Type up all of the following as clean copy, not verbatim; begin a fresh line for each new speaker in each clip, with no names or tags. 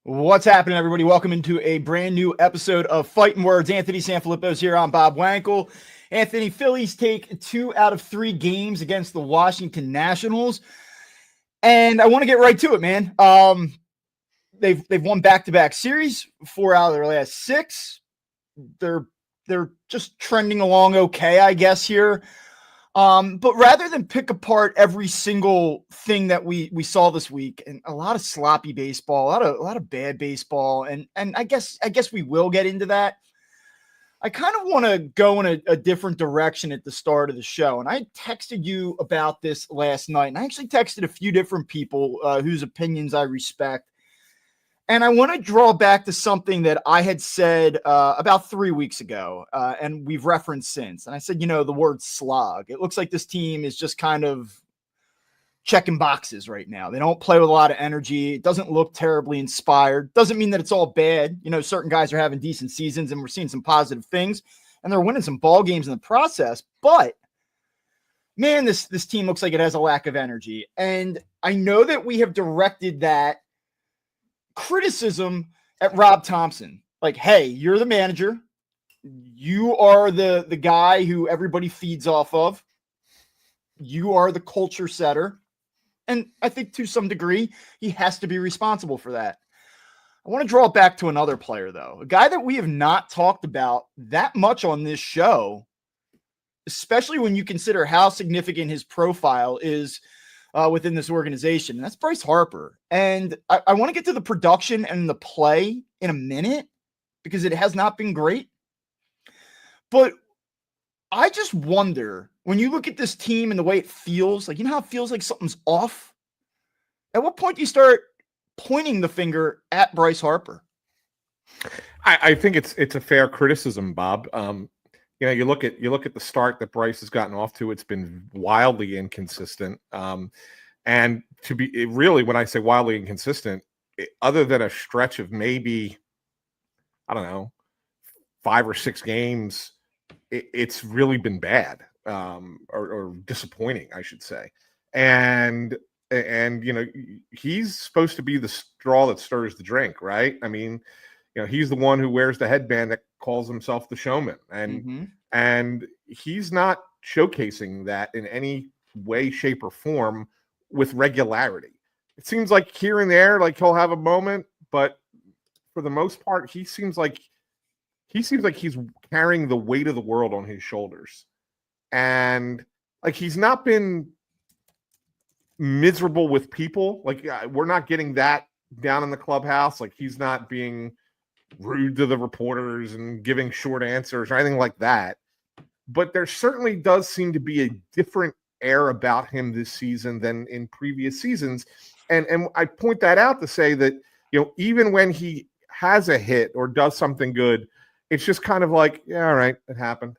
What's happening, everybody? Welcome into a brand new episode of Phightin Words. Anthony SanFilippo's here. I'm Bob Wankel. Anthony, Phillies take 2 out of 3 games against the Washington Nationals. And I want to get right to it, man. They've won back-to-back series, 4 out of their last 6. They're just trending along okay, I guess, here. But rather than pick apart every single thing that we saw this week, and a lot of sloppy baseball, a lot of bad baseball, and I guess we will get into that. I kind of want to go in a different direction at the start of the show, and I texted you about this last night, and I actually texted a few different people whose opinions I respect. And I want to draw back to something that I had said about 3 weeks ago, and we've referenced since. And I said, the word slog. It looks like this team is just kind of checking boxes right now. They don't play with a lot of energy. It doesn't look terribly inspired. Doesn't mean that it's all bad. Certain guys are having decent seasons, and we're seeing some positive things, and they're winning some ball games in the process. But, man, this team looks like it has a lack of energy. And I know that we have directed that criticism at Rob Thompson. Like, hey, you're the manager. You are the guy who everybody feeds off of. You are the culture setter. And I think to some degree, he has to be responsible for that. I want to draw it back to another player, though. A guy that we have not talked about that much on this show, especially when you consider how significant his profile is within this organization. And that's Bryce Harper. And I want to get to the production and the play in a minute because it has not been great. But I just wonder, when you look at this team and the way it feels, like, how it feels like something's off? At what point do you start pointing the finger at Bryce Harper?
I think it's a fair criticism, Bob. You look at the start that Bryce has gotten off to. It's been wildly inconsistent. And to be really, when I say wildly inconsistent, other than a stretch of maybe, I don't know, 5 or 6 games, it's really been bad or disappointing, I should say. And he's supposed to be the straw that stirs the drink, right? I mean, he's the one who wears the headband that calls himself the showman. And he's not showcasing that in any way, shape, or form with regularity. It seems like here and there, like he'll have a moment, but for the most part, he seems like he's carrying the weight of the world on his shoulders. And like, he's not been miserable with people. Like, we're not getting that down in the clubhouse. Like, he's not being rude to the reporters and giving short answers or anything like that. But there certainly does seem to be a different air about him this season than in previous seasons. And I point that out to say that, even when he has a hit or does something good, it's just kind of like, yeah, all right, it happened.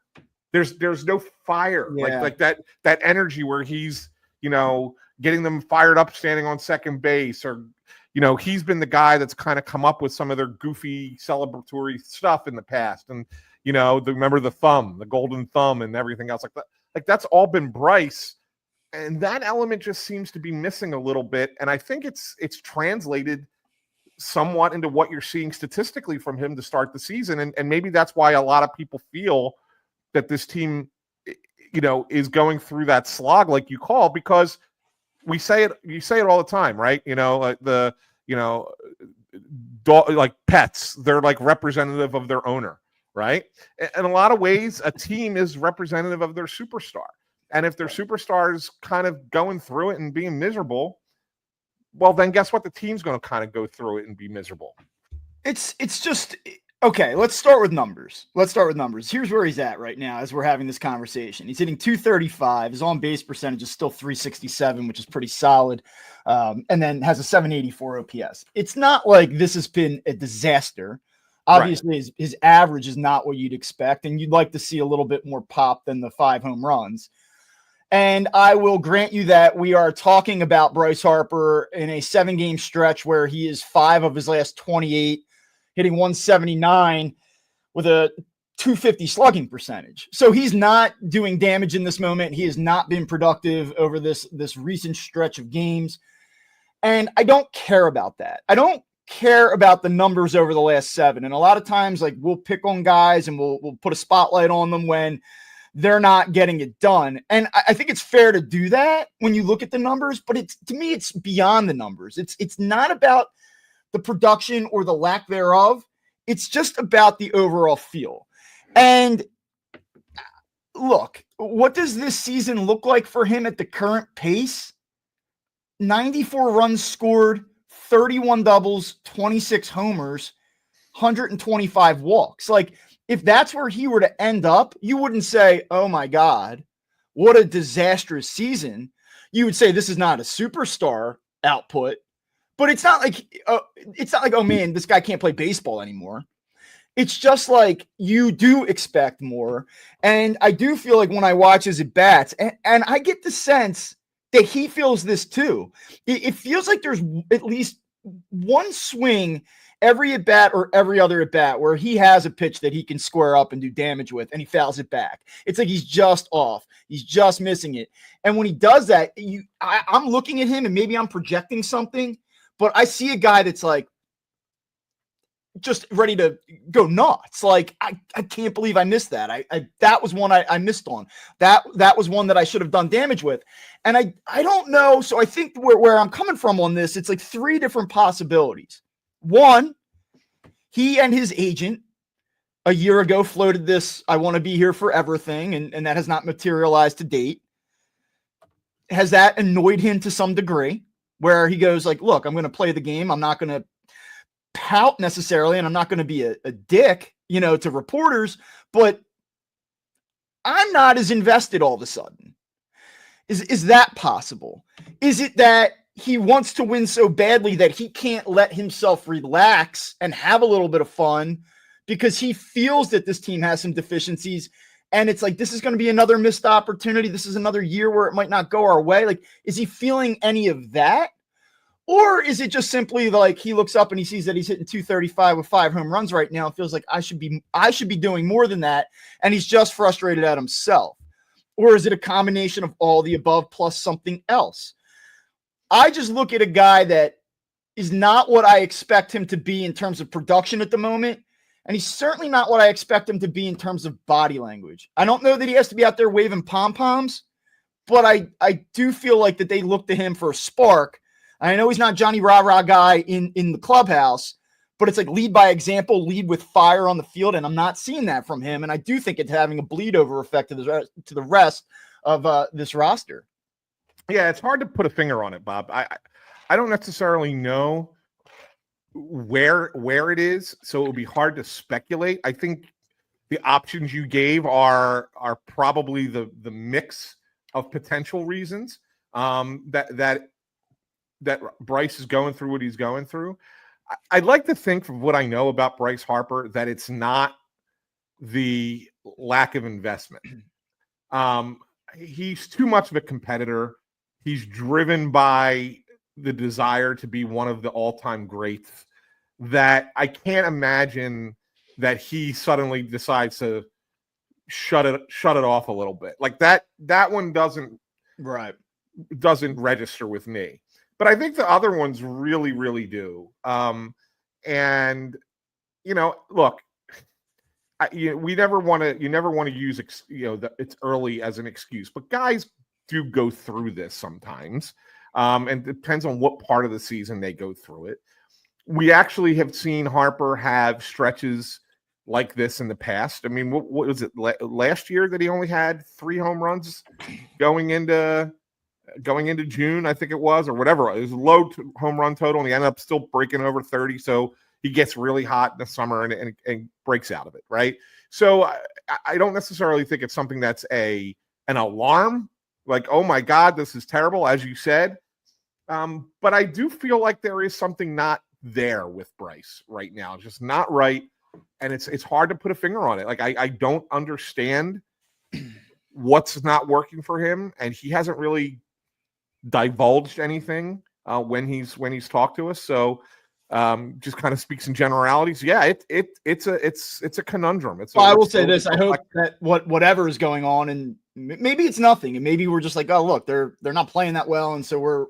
There's no fire, like that energy where he's, getting them fired up standing on second base, or he's been the guy that's kind of come up with some of their goofy celebratory stuff in the past. And, remember the golden thumb and everything else like that. Like, that's all been Bryce. And that element just seems to be missing a little bit. And I think it's translated somewhat into what you're seeing statistically from him to start the season. And maybe that's why a lot of people feel that this team, is going through that slog like you call, because you say it all the time, right? Like pets, they're like representative of their owner, right? In a lot of ways, a team is representative of their superstar. And if their superstar is kind of going through it and being miserable, well, then guess what? The team's going to kind of go through it and be miserable.
It's just, okay, let's start with numbers. Here's where he's at right now as we're having this conversation. He's hitting .235. His on-base percentage is still .367, which is pretty solid, and then has a .784 OPS. It's not like this has been a disaster. Obviously, right. His average is not what you'd expect, and you'd like to see a little bit more pop than the 5 home runs. And I will grant you that we are talking about Bryce Harper in a 7-game stretch where he is 5 of his last 28, hitting 179 with a .250 slugging percentage. So he's not doing damage in this moment. He has not been productive over this recent stretch of games. And I don't care about that. I don't care about the numbers over the last 7. And a lot of times, like, we'll pick on guys and we'll put a spotlight on them when they're not getting it done. And I think it's fair to do that when you look at the numbers, but to me, it's beyond the numbers. It's not about the production or the lack thereof. It's just about the overall feel. And look, what does this season look like for him at the current pace? 94 runs scored, 31 doubles, 26 homers, 125 walks. Like, if that's where he were to end up, you wouldn't say, oh my God, what a disastrous season. You would say this is not a superstar output, but it's not like, oh man, this guy can't play baseball anymore. It's just like you do expect more. And I do feel like when I watch his at-bats, and I get the sense that he feels this too. It feels like there's at least one swing every at-bat or every other at-bat where he has a pitch that he can square up and do damage with, and he fouls it back. It's like he's just off. He's just missing it. And when he does that, I'm looking at him, and maybe I'm projecting something, but I see a guy that's like just ready to go nuts. Like, I can't believe I missed that. That was one I missed on. That was one that I should have done damage with. And I don't know. So I think where I'm coming from on this, it's like 3 different possibilities. One, he and his agent a year ago floated this "I want to be here forever" thing, and that has not materialized to date. Has that annoyed him to some degree, where he goes like, look, I'm going to play the game. I'm not going to pout necessarily, and I'm not going to be a dick, to reporters, but I'm not as invested all of a sudden. Is that possible? Is it that he wants to win so badly that he can't let himself relax and have a little bit of fun because he feels that this team has some deficiencies, and it's like, this is going to be another missed opportunity. This is another year where it might not go our way. Like, is he feeling any of that? Or is it just simply like he looks up and he sees that he's hitting 235 with 5 home runs right now and feels like I should be doing more than that, and he's just frustrated at himself? Or is it a combination of all the above plus something else? I just look at a guy that is not what I expect him to be in terms of production at the moment, and he's certainly not what I expect him to be in terms of body language. I don't know that he has to be out there waving pom-poms, but I do feel like that they look to him for a spark. I know he's not Johnny Rah-Rah guy in the clubhouse, but it's like lead by example, lead with fire on the field, and I'm not seeing that from him, and I do think it's having a bleed-over effect to the rest of this roster.
Yeah, it's hard to put a finger on it, Bob. I don't necessarily know where it is, so it would be hard to speculate. I think the options you gave are probably the mix of potential reasons that Bryce is going through what he's going through. I'd like to think, from what I know about Bryce Harper, that it's not the lack of investment. He's too much of a competitor. He's driven by the desire to be one of the all-time greats, that I can't imagine that he suddenly decides to shut it off a little bit. Like that one doesn't register with me. But I think the other ones really, really do. And look, you never want to use it's early as an excuse, but guys do go through this sometimes, and it depends on what part of the season they go through it. We actually have seen Harper have stretches like this in the past. I mean, what was it last year that he only had 3 home runs going into June, I think it was, or whatever. It was a low home run total, and he ended up still breaking over 30. So he gets really hot in the summer and breaks out of it, right? So I don't necessarily think it's something that's an alarm, like, oh my God, this is terrible, as you said. But I do feel like there is something not there with Bryce right now. It's just not right, and it's hard to put a finger on it. Like, I don't understand what's not working for him, and he hasn't really divulged anything when he's talked to us. So just kind of speaks in generalities. Yeah, it's a conundrum.
I will say this: I hope that whatever is going on, and maybe it's nothing, and maybe we're just like, oh look, they're not playing that well, and so we're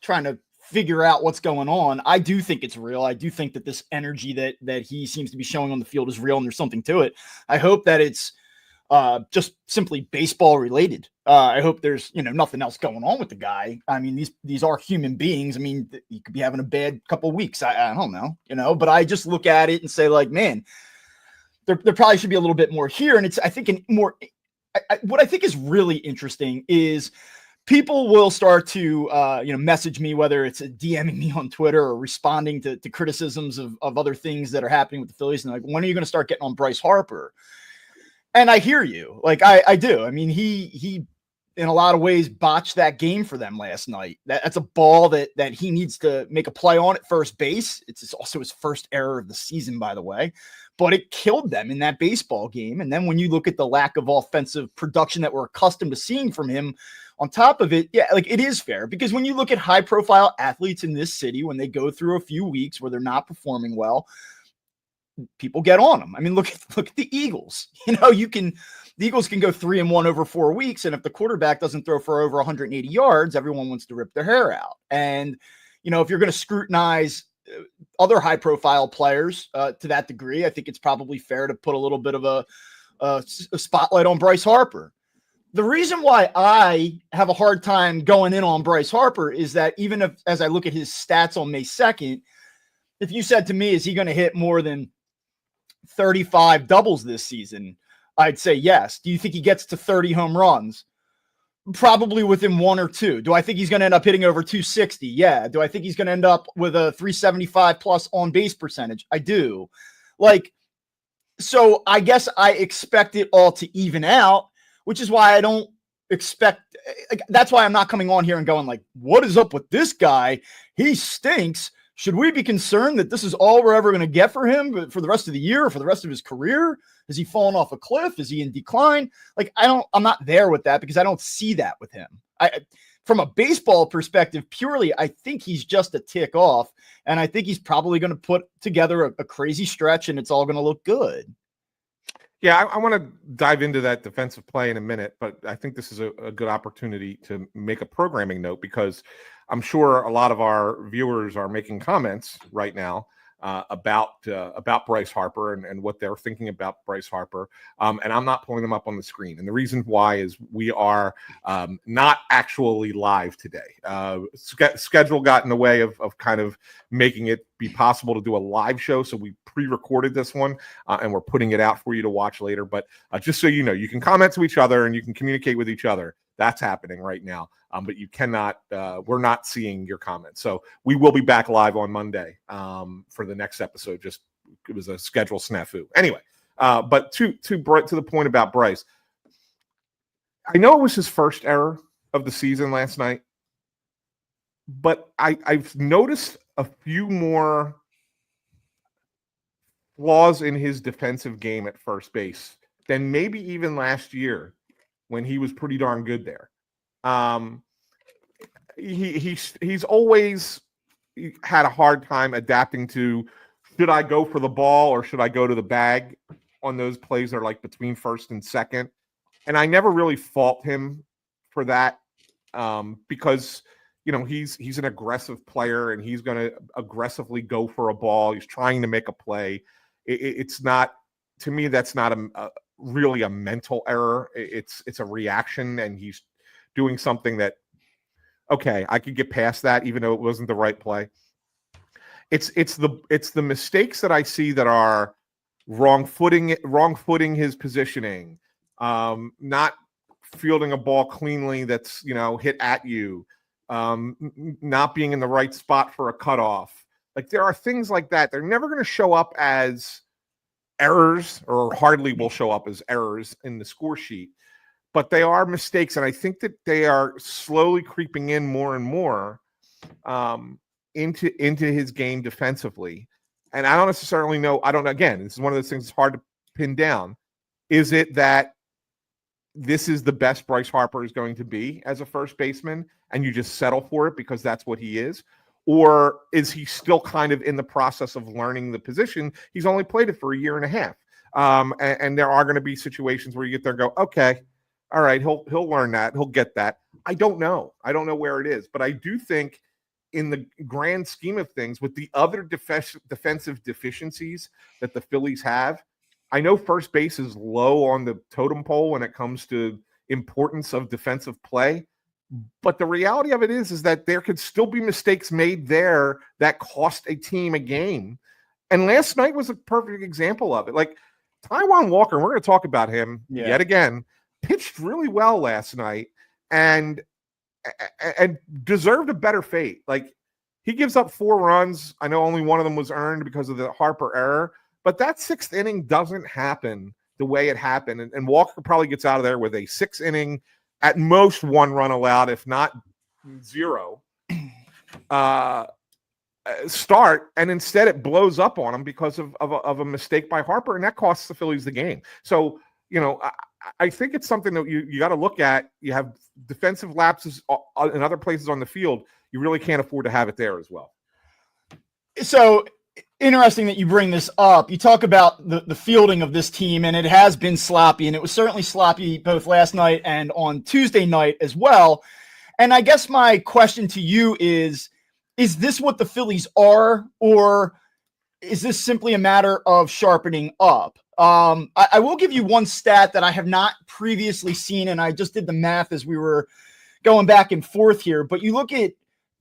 trying to figure out what's going on. I do think it's real. I do think that this energy that he seems to be showing on the field is real, and there's something to it. I hope that it's just simply baseball related. I hope there's, nothing else going on with the guy. I mean, these are human beings. I mean, he could be having a bad couple of weeks. I don't know, but I just look at it and say, like, man, there probably should be a little bit more here. And I think what I think is really interesting is people will start to, message me, whether it's DMing me on Twitter or responding to criticisms of other things that are happening with the Phillies. And like, when are you going to start getting on Bryce Harper? And I hear you. Like, I do. I mean, he in a lot of ways botched that game for them last night. That's a ball that he needs to make a play on at first base. It's also his first error of the season, by the way, but it killed them in that baseball game. And then when you look at the lack of offensive production that we're accustomed to seeing from him on top of it, yeah, like, it is fair, because when you look at high profile athletes in this city, when they go through a few weeks where they're not performing well, people get on them. I mean, look at the Eagles. The Eagles can go 3-1 over 4 weeks, and if the quarterback doesn't throw for over 180 yards, everyone wants to rip their hair out. And if you're going to scrutinize other high-profile players to that degree, I think it's probably fair to put a little bit of a spotlight on Bryce Harper. The reason why I have a hard time going in on Bryce Harper is that even if, as I look at his stats on May 2nd, if you said to me, is he going to hit more than 35 doubles this season, I'd say yes. Do you think he gets to 30 home runs? Probably within 1 or 2. Do I think he's going to end up hitting over 260? Yeah. Do I think he's going to end up with a 375 plus on base percentage? I do. So I guess I expect it all to even out, which is why I don't expect, that's why I'm not coming on here and going like, what is up with this guy? He stinks. Should we be concerned that this is all we're ever going to get for him for the rest of the year or for the rest of his career? Is he falling off a cliff? Is he in decline? I'm not there with that, because I don't see that with him. From a baseball perspective, purely, I think he's just a tick off, and I think he's probably going to put together a crazy stretch, and it's all going to look good.
Yeah, I want to dive into that defensive play in a minute, but I think this is a good opportunity to make a programming note, because I'm sure a lot of our viewers are making comments right now about Bryce Harper and what they're thinking about Bryce Harper. And I'm not pulling them up on the screen. And the reason why is we are not actually live today. Schedule got in the way of kind of making it be possible to do a live show. So we pre-recorded this one and we're putting it out for you to watch later. But just so you know, you can comment to each other and you can communicate with each other. That's happening right now. But you cannot, we're not seeing your comments. So we will be back live on Monday for the next episode. Just, it was a schedule snafu. Anyway, but to the point about Bryce, I know it was his first error of the season last night, but I've noticed a few more flaws in his defensive game at first base than maybe even last year when he was pretty darn good there. He's always had a hard time adapting to, should I go for the ball or should I go to the bag on those plays that are like between first and second. And I never really fault him for that because, he's an aggressive player and he's going to aggressively go for a ball. He's trying to make a play. It's not, to me, that's not really a mental error. It's a reaction, and he's doing something that, okay, I could get past that, even though it wasn't the right play. It's the mistakes that I see that are wrong footing his positioning, not fielding a ball cleanly that's hit at you, not being in the right spot for a cutoff. Like, there are things like that. They're never going to show up as errors, or hardly will show up as errors in the score sheet. But they are mistakes, and I think that they are slowly creeping in more and more into his game defensively. And I don't necessarily know. Again, this is one of those things that's hard to pin down. Is it that this is the best Bryce Harper is going to be as a first baseman, and you just settle for it because that's what he is? Or is he still kind of in the process of learning the position? He's only played it for a year and a half. And there are going to be situations where you get there and go, okay, all right, he'll learn that. He'll get that. I don't know. I don't know where it is. But I do think in the grand scheme of things, with the other defensive deficiencies that the Phillies have, I know first base is low on the totem pole when it comes to importance of defensive play, but the reality of it is that there could still be mistakes made there that cost a team a game. And last night was a perfect example of it. Like Taijuan Walker, we're going to talk about him yet again, pitched really well last night and deserved a better fate. Like he gives up 4 runs. I know only one of them was earned because of the Harper error, but that 6th inning doesn't happen the way it happened. And Walker probably gets out of there with a 6 inning, at most 1 run allowed, if not 0, start. And instead it blows up on him because of a mistake by Harper. And that costs the Phillies the game. So, I think it's something that you got to look at. You have defensive lapses in other places on the field. You really can't afford to have it there as well.
So interesting that you bring this up. You talk about the fielding of this team, and it has been sloppy, and it was certainly sloppy both last night and on Tuesday night as well. And I guess my question to you is this what the Phillies are, or is this simply a matter of sharpening up? I will give you one stat that I have not previously seen, and I just did the math as we were going back and forth here, but you look at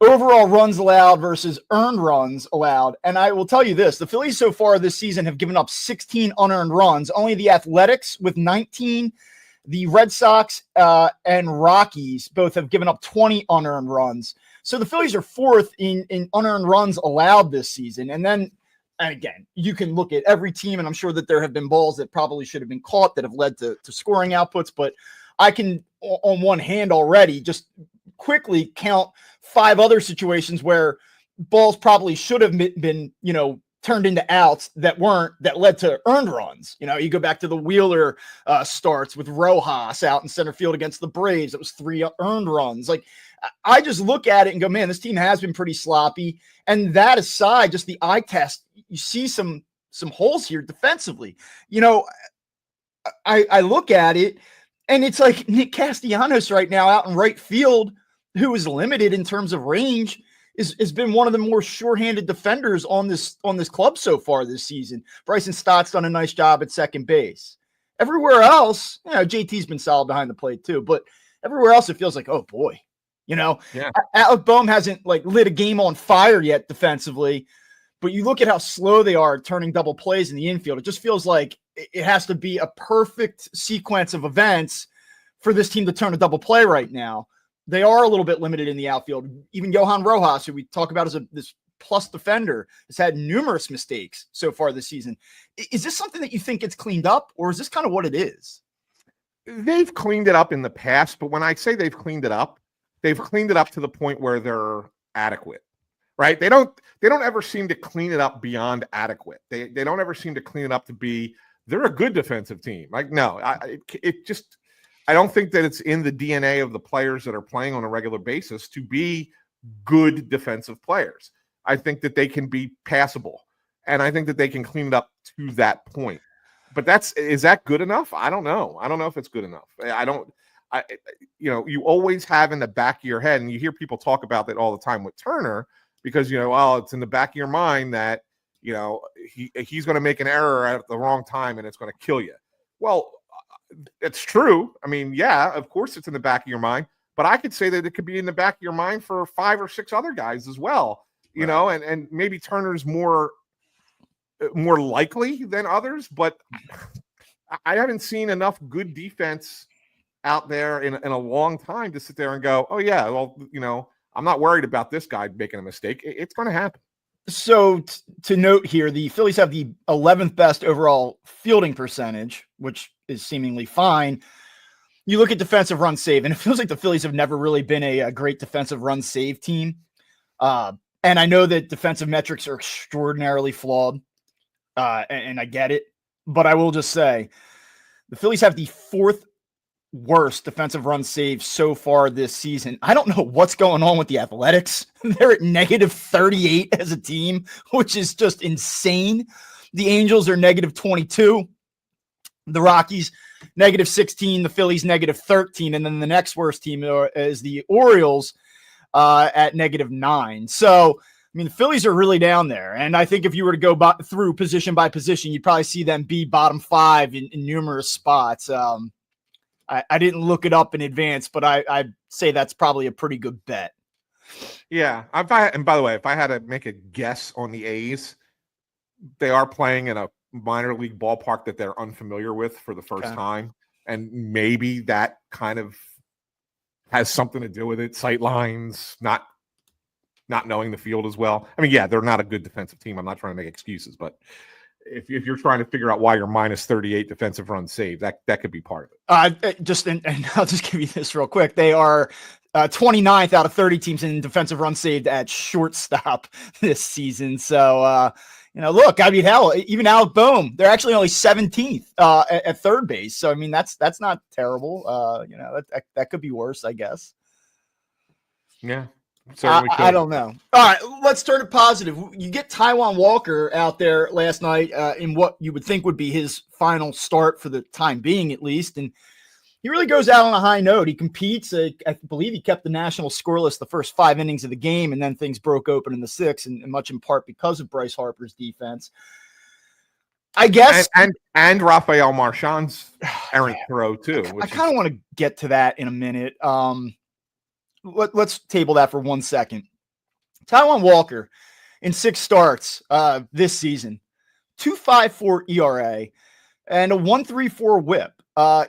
overall runs allowed versus earned runs allowed, and I will tell you this, the Phillies so far this season have given up 16 unearned runs. Only the Athletics with 19, the Red Sox and Rockies both have given up 20 unearned runs. So the Phillies are 4th in unearned runs allowed this season. And again, you can look at every team, and I'm sure that there have been balls that probably should have been caught that have led to scoring outputs, but I can, on one hand already, just quickly count 5 other situations where balls probably should have been, turned into outs that led to earned runs. You go back to the Wheeler starts with Rojas out in center field against the Braves. It was 3 earned runs. Like, I just look at it and go, man, this team has been pretty sloppy. And that aside, just the eye test, you see some holes here defensively. I look at it, and it's like Nick Castellanos right now out in right field, who is limited in terms of range, has been one of the more sure-handed defenders on this club so far this season. Bryson Stott's done a nice job at second base. Everywhere else, JT's been solid behind the plate too, but everywhere else it feels like, oh boy, Alec Boehm hasn't lit a game on fire yet defensively, but you look at how slow they are turning double plays in the infield. It just feels like it has to be a perfect sequence of events for this team to turn a double play right now. They are a little bit limited in the outfield. Even Johan Rojas, who we talk about as this plus defender, has had numerous mistakes so far this season. Is this something that you think gets cleaned up, or is this kind of what it is?
They've cleaned it up in the past, but when I say they've cleaned it up to the point where they're adequate, right? They don't ever seem to clean it up beyond adequate. They don't ever seem to clean it up to be, they're a good defensive team. Like, no, I don't think that it's in the DNA of the players that are playing on a regular basis to be good defensive players. I think that they can be passable, and I think that they can clean it up to that point. But is that good enough? I don't know. I don't know if it's good enough. You always have in the back of your head, and you hear people talk about that all the time with Turner, because, it's in the back of your mind that, he's going to make an error at the wrong time and it's going to kill you. Well, it's true. I mean, yeah, of course it's in the back of your mind, but I could say that it could be in the back of your mind for 5 or 6 other guys as well, and maybe Turner's more likely than others, but I haven't seen enough good defense out there in a long time to sit there and go, oh yeah, well, I'm not worried about this guy making a mistake. It's going to happen.
So to note here, the Phillies have the 11th best overall fielding percentage, which is seemingly fine. You look at defensive run save, and it feels like the Phillies have never really been a great defensive run save team. And I know that defensive metrics are extraordinarily flawed, and I get it. But I will just say the Phillies have the 4th worst defensive run save so far this season. I don't know what's going on with the Athletics. They're at -38 as a team, which is just insane. The Angels are -22. The Rockies -16. The Phillies -13. And then the next worst team is the Orioles at -9. So, I mean, the Phillies are really down there. And I think if you were to go through position by position, you'd probably see them be bottom 5 in numerous spots. I didn't look it up in advance, but I'd say that's probably a pretty good bet.
Yeah. And by the way, if I had to make a guess on the A's, they are playing in a minor league ballpark that they're unfamiliar with for the first time. And maybe that kind of has something to do with it. Sight lines, not knowing the field as well. I mean, yeah, they're not a good defensive team. I'm not trying to make excuses, but if you're trying to figure out why you're minus 38 defensive runs saved, that could be part of it.
And I'll just give you this real quick. They are 29th out of 30 teams in defensive runs saved at shortstop this season. So, look, I mean, hell, even Alec Boehm, they're actually only 17th at third base. So, I mean, that's not terrible. That could be worse, I guess.
Yeah.
I don't know. All right, let's turn it positive. You get Taijuan Walker out there last night in what you would think would be his final start for the time being, at least. And he really goes out on a high note. He competes. I believe he kept the national scoreless the first 5 innings of the game, and then things broke open in the 6th, and much in part because of Bryce Harper's defense. I guess.
And Rafael Marchand's errant throw, too.
I kind of want to get to that in a minute. Let's table that for 1 second. Taijuan Walker in 6 starts this season, 2.54 ERA and a 1.34 WHIP.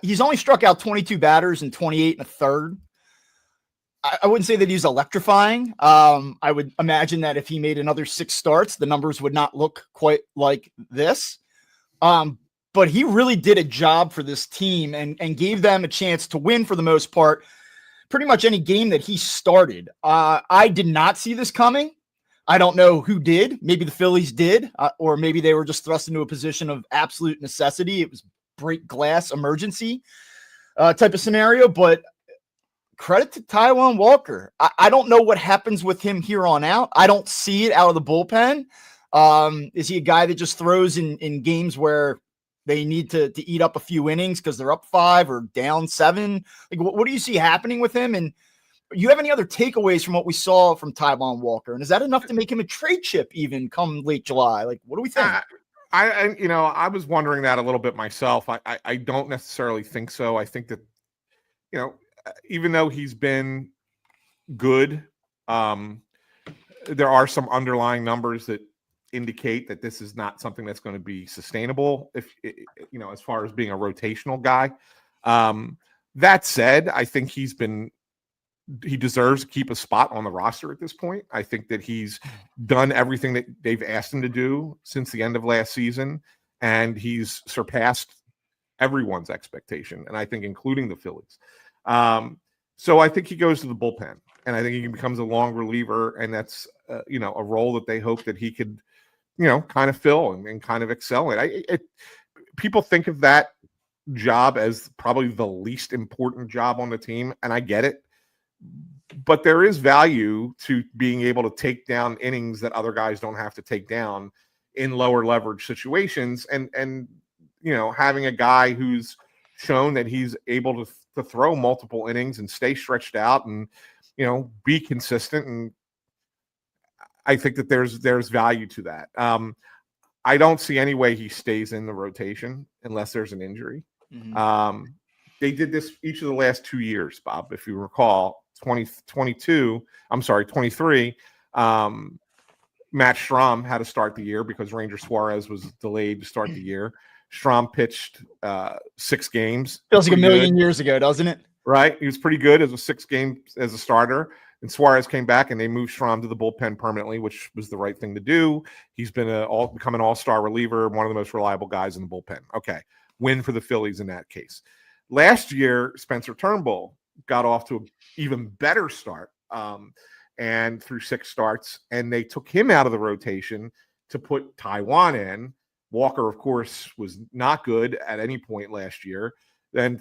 He's only struck out 22 batters in 28 and a third. I wouldn't say that he's electrifying. I would imagine that if he made another 6 starts, the numbers would not look quite like this. But he really did a job for this team and gave them a chance to win for the most part. Pretty much any game that he started. I did not see this coming. I don't know who did. Maybe the Phillies did, or maybe they were just thrust into a position of absolute necessity. It was break glass emergency type of scenario, but credit to Taijuan Walker. I don't know what happens with him here on out. I don't see it out of the bullpen. Is he a guy that just throws in games where they need to eat up a few innings because they're up 5 or down 7? Like, what do you see happening with him? And do you have any other takeaways from what we saw from Taijuan Walker? And is that enough to make him a trade chip even come late July? Like, what do we think?
I was wondering that a little bit myself. I don't necessarily think so. I think that, even though he's been good, there are some underlying numbers that indicate that this is not something that's going to be sustainable as far as being a rotational guy. That said, I think he deserves to keep a spot on the roster at this point. I think that he's done everything that they've asked him to do since the end of last season, and he's surpassed everyone's expectation, and I think including the Phillies. So I think he goes to the bullpen, and I think he becomes a long reliever, and that's a role that they hope that he could kind of fill and kind of excel in. People think of that job as probably the least important job on the team, and I get it. But there is value to being able to take down innings that other guys don't have to take down in lower leverage situations, and having a guy who's shown that he's able to throw multiple innings and stay stretched out and be consistent. And I think that there's value to that. I don't see any way he stays in the rotation unless there's an injury. Mm-hmm. They did this each of the last 2 years, Bob, if you recall. 23, Matt Strahm had to start the year because Ranger Suarez was delayed to start the year. Strahm pitched 6 games.
Feels like a million years ago, doesn't it?
Right. He was pretty good as a 6 game as a starter. And Suarez came back and they moved Strahm to the bullpen permanently, which was the right thing to do. He's been become an all-star reliever, one of the most reliable guys in the bullpen. Okay. Win for the Phillies in that case. Last year, Spencer Turnbull got off to an even better start and through 6 starts, and they took him out of the rotation to put Taijuan in. Walker, of course, was not good at any point last year. Then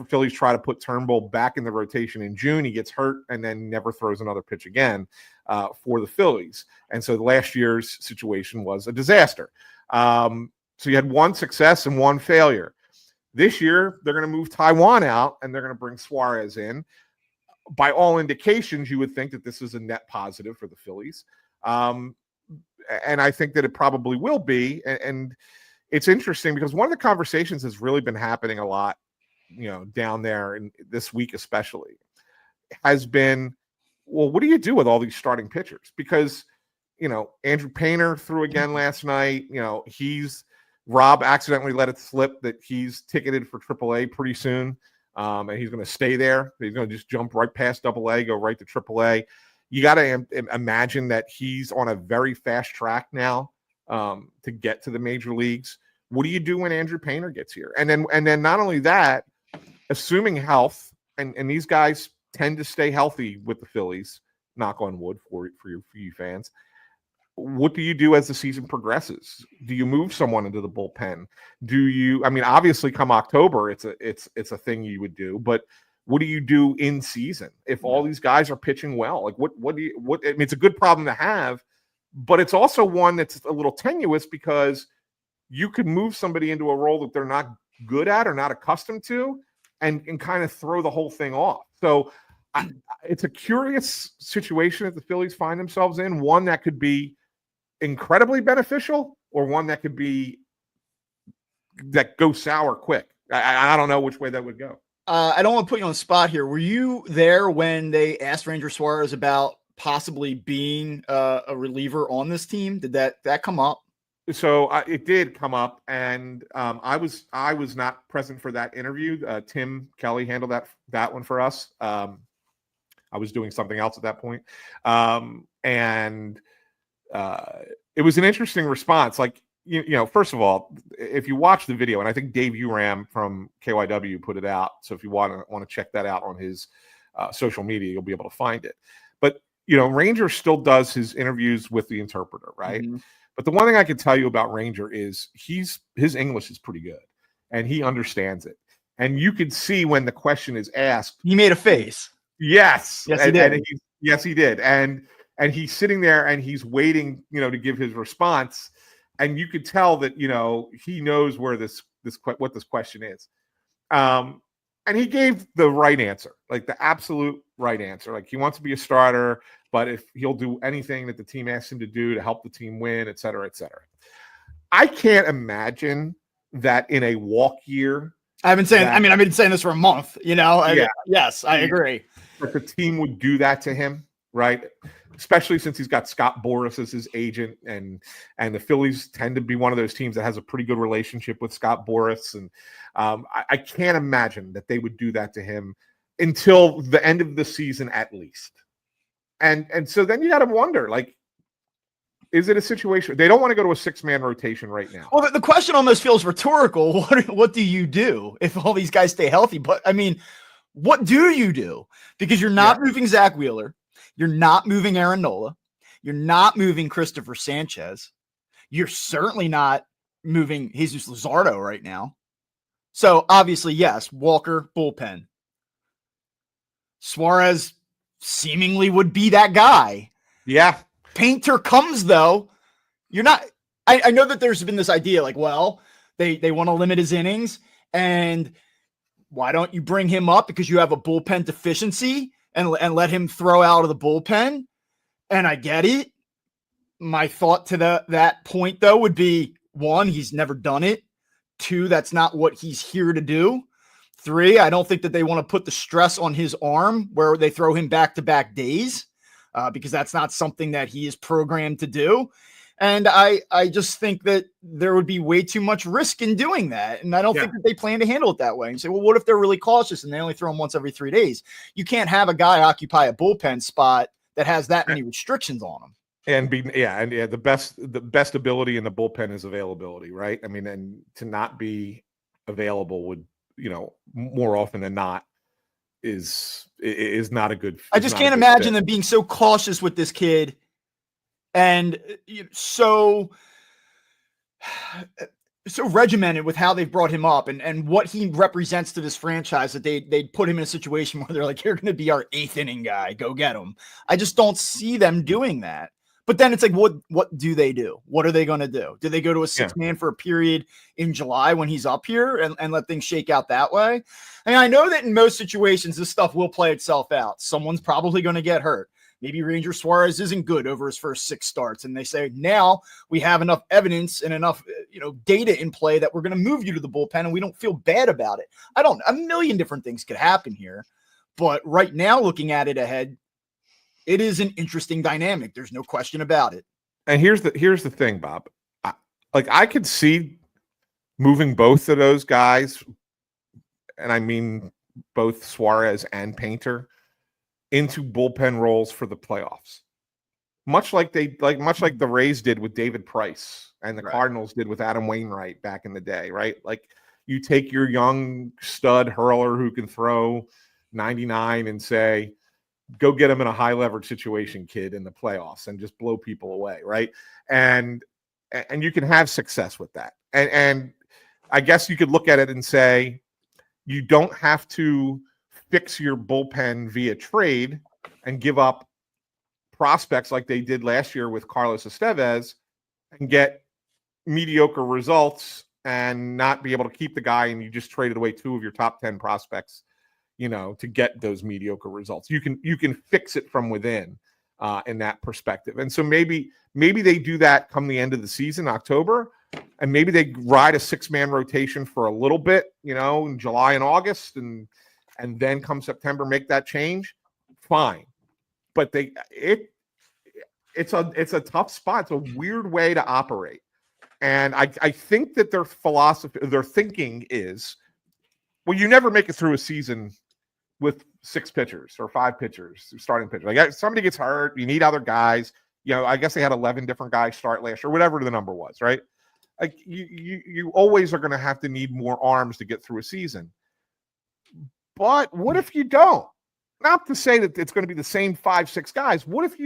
Phillies try to put Turnbull back in the rotation in June. He gets hurt and then never throws another pitch again for the Phillies. And so last year's situation was a disaster. So you had 1 success and 1 failure. This year, they're going to move Taijuan out and they're going to bring Suarez in. by all indications, you would think that this is a net positive for the Phillies. And I think that it probably will be. And it's interesting because one of the conversations has really been happening a lot, down there in this week, especially, has been, well, what do you do with all these starting pitchers? Because, Andrew Painter threw again last night. Rob accidentally let it slip that he's ticketed for AAA pretty soon. And he's going to stay there. He's going to just jump right past AA, go right to AAA. You got to imagine that he's on a very fast track now to get to the major leagues. What do you do when Andrew Painter gets here? And then not only that, assuming health, and these guys tend to stay healthy with the Phillies, knock on wood for you fans. What do you do as the season progresses? Do you move someone into the bullpen? Obviously come October, it's a thing you would do, but what do you do in season if all these guys are pitching well? Like it's a good problem to have, but it's also one that's a little tenuous because you could move somebody into a role that they're not good at or not accustomed to and kind of throw the whole thing off. So it's a curious situation that the Phillies find themselves in, one that could be incredibly beneficial or one that could be that goes sour quick. I don't know which way that would go.
I don't want to put you on the spot here. Were you there when they asked Ranger Suarez about possibly being a reliever on this team? Did that come up?
So it did come up, and I was not present for that interview. Tim Kelly handled that one for us. I was doing something else at that point, and it was an interesting response. Like first of all, if you watch the video, and I think Dave Uram from KYW put it out, so if you want to check that out on his social media, you'll be able to find it. But Ranger still does his interviews with the interpreter, right? Mm-hmm. But the one thing I can tell you about Ranger is his English is pretty good, and he understands it. And you could see when the question is asked,
he made a face.
Yes,
he did.
Yes, he did. And he's sitting there and he's waiting, to give his response. And you could tell that, he knows where what this question is. And he gave the right answer, like the absolute right answer. Like he wants to be a starter, but if he'll do anything that the team asks him to do to help the team win, et cetera, et cetera. I can't imagine that in a walk year.
I've been saying this for a month, Yes, I agree.
That the team would do that to him, right? Especially since he's got Scott Boras as his agent, and the Phillies tend to be one of those teams that has a pretty good relationship with Scott Boras. And I can't imagine that they would do that to him until the end of the season at least. And so then you got to wonder, like, is it a situation? They don't want to go to a 6-man rotation right now.
Well, the question almost feels rhetorical. What do you do if all these guys stay healthy? But what do you do? Because you're not moving Zach Wheeler. You're not moving Aaron Nola. You're not moving Christopher Sanchez. You're certainly not moving Jesus Luzardo right now. So obviously, yes, Walker, bullpen. Suarez seemingly would be that guy.
Yeah.
Painter comes, though. You're not. I know that there's been this idea like, well, they want to limit his innings, and why don't you bring him up because you have a bullpen deficiency and let him throw out of the bullpen? And I get it. My thought to that point, though, would be, 1, he's never done it. 2, that's not what he's here to do. 3, I don't think that they want to put the stress on his arm where they throw him back-to-back days because that's not something that he is programmed to do. And I just think that there would be way too much risk in doing that. And I don't think that they plan to handle it that way. And say, well, what if they're really cautious and they only throw him once every 3 days? You can't have a guy occupy a bullpen spot that has that many restrictions on him.
And the best ability in the bullpen is availability, right? I mean, and to not be available would, more often than not is not a good.
I just can't imagine them being so cautious with this kid. And so regimented with how they've brought him up and what he represents to this franchise that they'd put him in a situation where they're like, you're going to be our 8th inning guy. Go get him. I just don't see them doing that. But then it's like, what do they do? What are they going to do? Do they go to a 6-man for a period in July when he's up here and let things shake out that way? And I know that in most situations, this stuff will play itself out. Someone's probably going to get hurt. Maybe Ranger Suarez isn't good over his first 6 starts. And they say, now we have enough evidence and enough, data in play that we're going to move you to the bullpen and we don't feel bad about it. A million different things could happen here. But right now, looking at it ahead, it is an interesting dynamic. There's no question about it.
And here's the thing, Bob. I could see moving both of those guys, and I mean both Suarez and Painter, into bullpen roles for the playoffs. Much like the Rays did with David Price and the Cardinals did with Adam Wainwright back in the day, right? Like, you take your young stud hurler who can throw 99 and say, go get him in a high leverage situation, kid, in the playoffs and just blow people away, right? And you can have success with that. And I guess you could look at it and say, you don't have to fix your bullpen via trade and give up prospects like they did last year with Carlos Estevez and get mediocre results and not be able to keep the guy, and you just traded away 2 of your top 10 prospects, to get those mediocre results. You can fix it from within in that perspective. And so maybe they do that come the end of the season, October, and maybe they ride a 6-man rotation for a little bit, in July and August, and then come September, make that change. Fine. But it's a tough spot. It's a weird way to operate. And I think that their philosophy, their thinking is, well, you never make it through a season with 6 pitchers or 5 pitchers, starting pitchers. Like, somebody gets hurt, you need other guys. I guess they had 11 different guys start last year, whatever the number was, right? Like, you always are going to have to need more arms to get through a season. But what if you don't? Not to say that it's going to be the same 5-6 guys. What if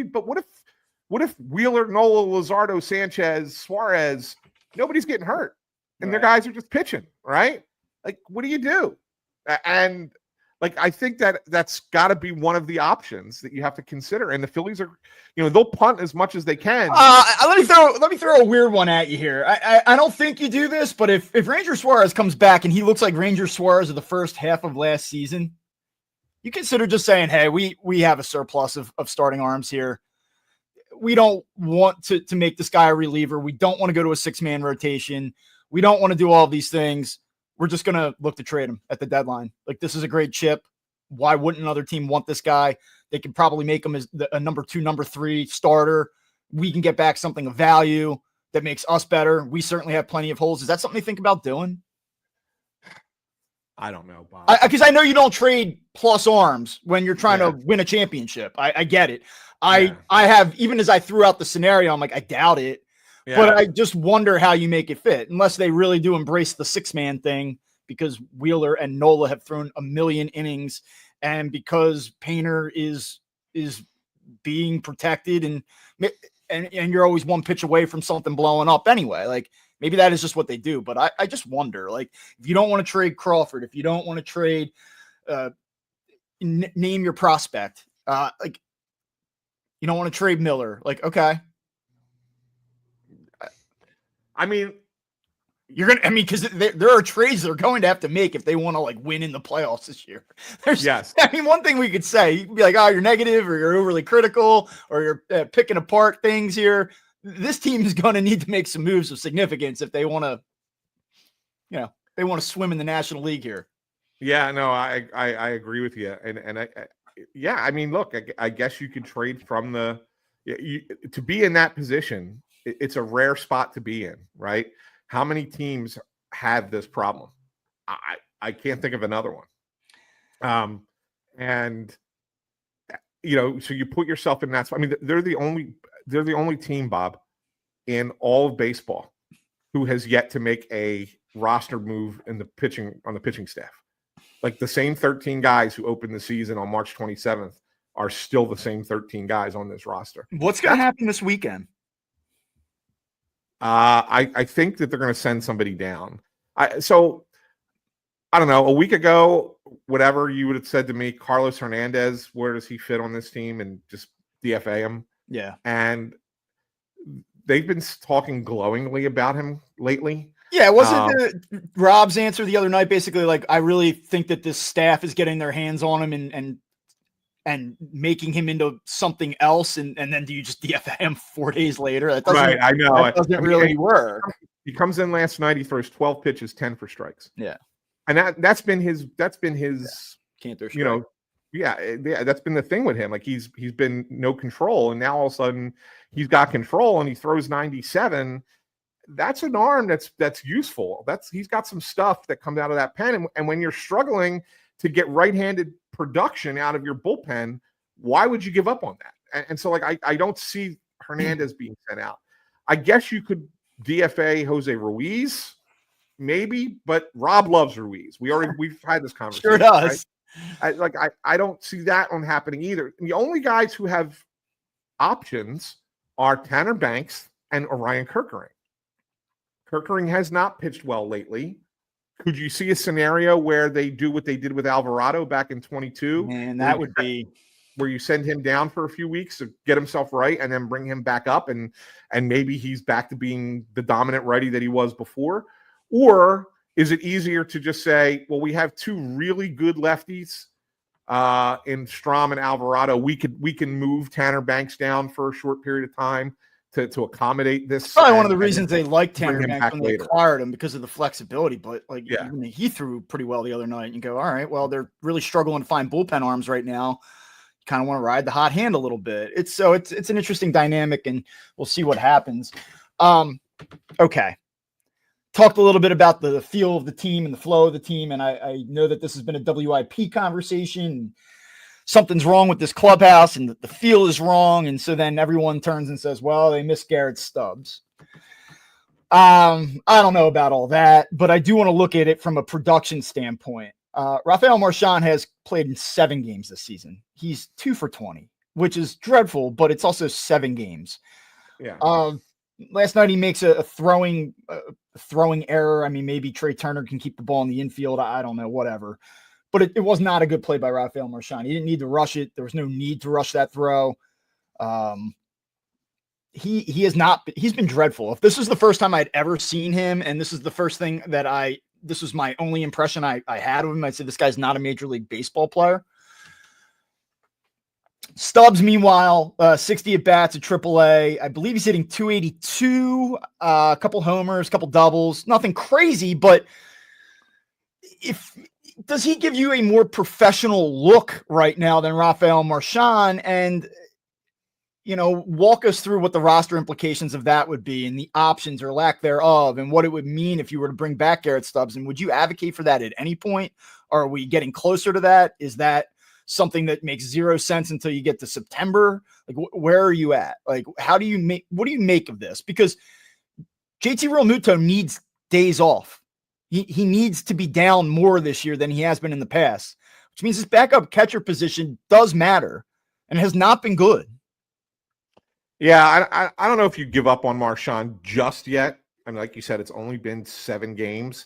Wheeler, Nola, Luzardo, Sanchez, Suarez, nobody's getting hurt and their guys are just pitching, right? Like, what do you do? And I think that's got to be one of the options that you have to consider. And the Phillies are, they'll punt as much as they can.
Let me throw a weird one at you here. I don't think you do this, but if Ranger Suarez comes back and he looks like Ranger Suarez of the first half of last season, you consider just saying, hey, we have a surplus of starting arms here. We don't want to make this guy a reliever. We don't want to go to a 6-man rotation. We don't want to do all of these things. We're just going to look to trade him at the deadline. Like, this is a great chip. Why wouldn't another team want this guy? They could probably make him as a number 2, number 3 starter. We can get back something of value that makes us better. We certainly have plenty of holes. Is that something you think about doing?
I don't know, Bob.
Because I know you don't trade plus arms when you're trying to win a championship. I get it. I have, even as I threw out the scenario, I'm like, I doubt it. Yeah. But I just wonder how you make it fit, unless they really do embrace the 6-man thing, because Wheeler and Nola have thrown a million innings, and because Painter is being protected, and you're always one pitch away from something blowing up anyway. Like, maybe that is just what they do. But I just wonder, like, if you don't want to trade Crawford, if you don't want to trade, name your prospect, like, you don't want to trade Miller, like, okay.
I mean,
because there are trades they're going to have to make if they want to, like, win in the playoffs this year. One thing we could say, you could be like, oh, you're negative or you're overly critical or you're picking apart things here. This team is going to need to make some moves of significance if they want to, swim in the National League here.
Yeah, no, I agree with you. And I mean, look, I guess you could trade from to be in that position. It's a rare spot to be in, right? How many teams have this problem? I can't think of another one. And so you put yourself in that spot. I mean, they're the only team, Bob, in all of baseball who has yet to make a roster move on the pitching staff. Like, the same 13 guys who opened the season on March 27th are still the same 13 guys on this roster.
What's going to happen this weekend?
I think that they're going to send somebody down. So I don't know. A week ago, whatever, you would have said to me, Carlos Hernandez, where does he fit on this team? And just DFA him.
Yeah.
And they've been talking glowingly about him lately.
Yeah, it wasn't Rob's answer the other night basically like, I really think that this staff is getting their hands on him and making him into something else, and then do you just DFA him 4 days later? That doesn't,
Right, I know.
That doesn't really work.
He comes in last night, he throws 12 pitches, 10 for strikes.
Yeah.
And that's been his
Can't throw strike.
you know, yeah, that's been the thing with him. Like he's been no control, and now all of a sudden he's got control and he throws 97. That's an arm that's useful. He's got some stuff that comes out of that pen. And when you're struggling to get right-handed production out of your bullpen, why would you give up on that? And so like I don't see Hernandez being sent out. I guess you could DFA Jose Ruiz, maybe, but Rob loves Ruiz. We've had this conversation.
Sure does.
Right? I don't see that one happening either. And the only guys who have options are Tanner Banks and Orion Kerkering. Kerkering has not pitched well lately. Could you see a scenario where they do what they did with Alvarado back in 22?
Man, that would be
where you send him down for a few weeks to get himself right and then bring him back up and maybe he's back to being the dominant righty that he was before? Or is it easier to just say, well, we have two really good lefties in Strom and Alvarado. We can move Tanner Banks down for a short period of time to accommodate this.
Probably one of the reasons they liked Tanner Banks when they
later.
acquired him, because of the flexibility. But like,
Yeah.
even he threw pretty well the other night. And you go, all right, well, they're really struggling to find bullpen arms right now. You kind of want to ride the hot hand a little bit. It's an interesting dynamic, and we'll see what happens. Okay. Talked a little bit about the feel of the team and the flow of the team, and I know that this has been a WIP conversation. Something's wrong with this clubhouse, and the feel is wrong, and so then everyone turns and says, well, they miss Garrett Stubbs. I don't know about all that, but I do want to look at it from a production standpoint. Rafael Marchand has played in 7 games this season. He's 2 for 20, which is dreadful, but it's also 7 games.
Yeah.
Last night he makes a throwing error. I mean, maybe Trey Turner can keep the ball in the infield. I don't know, whatever. But it was not a good play by Rafael Marchand. He didn't need to rush it. There was no need to rush that throw. He has not. He's been dreadful. If this was the first time I'd ever seen him, and this is the first thing that this was my only impression I had of him, I'd say this guy's not a Major League Baseball player. Stubbs, meanwhile, 60 at bats at AAA. I believe he's hitting 282, a couple homers, a couple doubles. Nothing crazy, but does he give you a more professional look right now than Rafael Marchand? And, walk us through what the roster implications of that would be and the options or lack thereof and what it would mean if you were to bring back Garrett Stubbs. And would you advocate for that at any point? Or are we getting closer to that? Is that something that makes zero sense until you get to September? Like, where are you at? Like, what do you make of this? Because JT Realmuto needs days off. He needs to be down more this year than he has been in the past, which means his backup catcher position does matter and has not been good.
Yeah, I don't know if you give up on Marchand just yet. I mean, like you said, it's only been 7 games.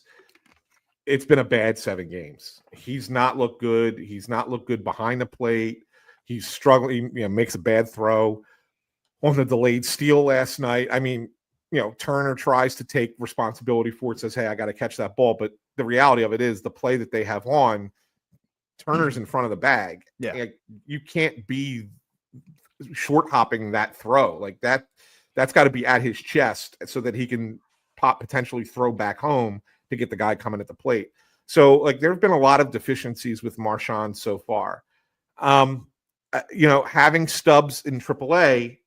It's been a bad 7 games. He's not looked good. He's not looked good behind the plate. He's struggling, makes a bad throw on the delayed steal last night. I mean, Turner tries to take responsibility for it, says, hey, I got to catch that ball. But the reality of it is the play that they have on, Turner's in front of the bag.
Yeah.
You can't be short hopping that throw. Like that's got to be at his chest so that he can potentially throw back home to get the guy coming at the plate. So like there have been a lot of deficiencies with Marchand so far. Having Stubbs in AAA,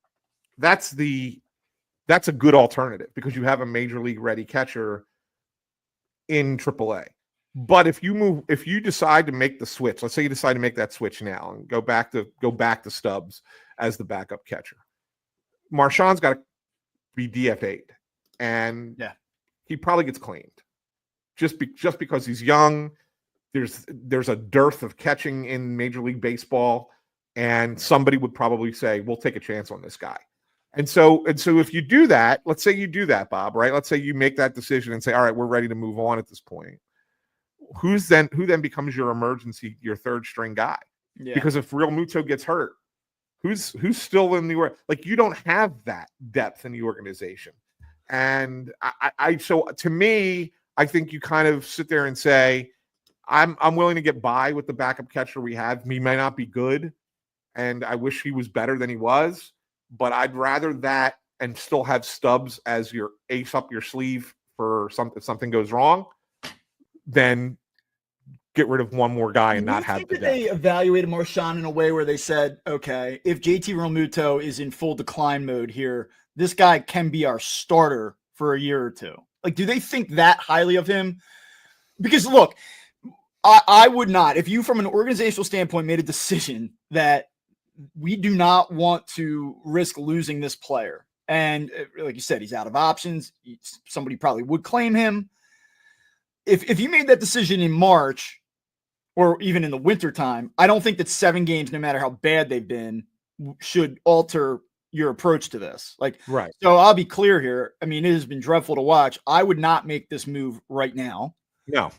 that's a good alternative because you have a major league ready catcher in AAA. But if you decide to make the switch, let's say you decide to make that switch now and go back to Stubbs as the backup catcher, Marchand's got to be DFA'd, and he probably gets claimed just because he's young. There's a dearth of catching in Major League Baseball, and somebody would probably say, "We'll take a chance on this guy." And so if you do that, let's say you do that, Bob, right? Let's say you make that decision and say, "All right, we're ready to move on at this point." Who then becomes your third string guy? Yeah. Because if Realmuto gets hurt, Who's still in the like? You don't have that depth in the organization, and I so to me, I think you kind of sit there and say, I'm willing to get by with the backup catcher we have. He may not be good, and I wish he was better than he was, but I'd rather that and still have Stubbs as your ace up your sleeve for if something goes wrong, than get rid of one more guy and not have the depth.
They evaluated Marchand in a way where they said, okay, if JT Realmuto is in full decline mode here, this guy can be our starter for a year or two. Like, do they think that highly of him? Because look, I would not. If you, from an organizational standpoint, made a decision that we do not want to risk losing this player, and like you said, he's out of options, somebody probably would claim him. If you made that decision in March or even in the wintertime, I don't think that 7 games, no matter how bad they've been, should alter your approach to this. Like,
right.
So I'll be clear here. I mean, it has been dreadful to watch. I would not make this move right now.
No.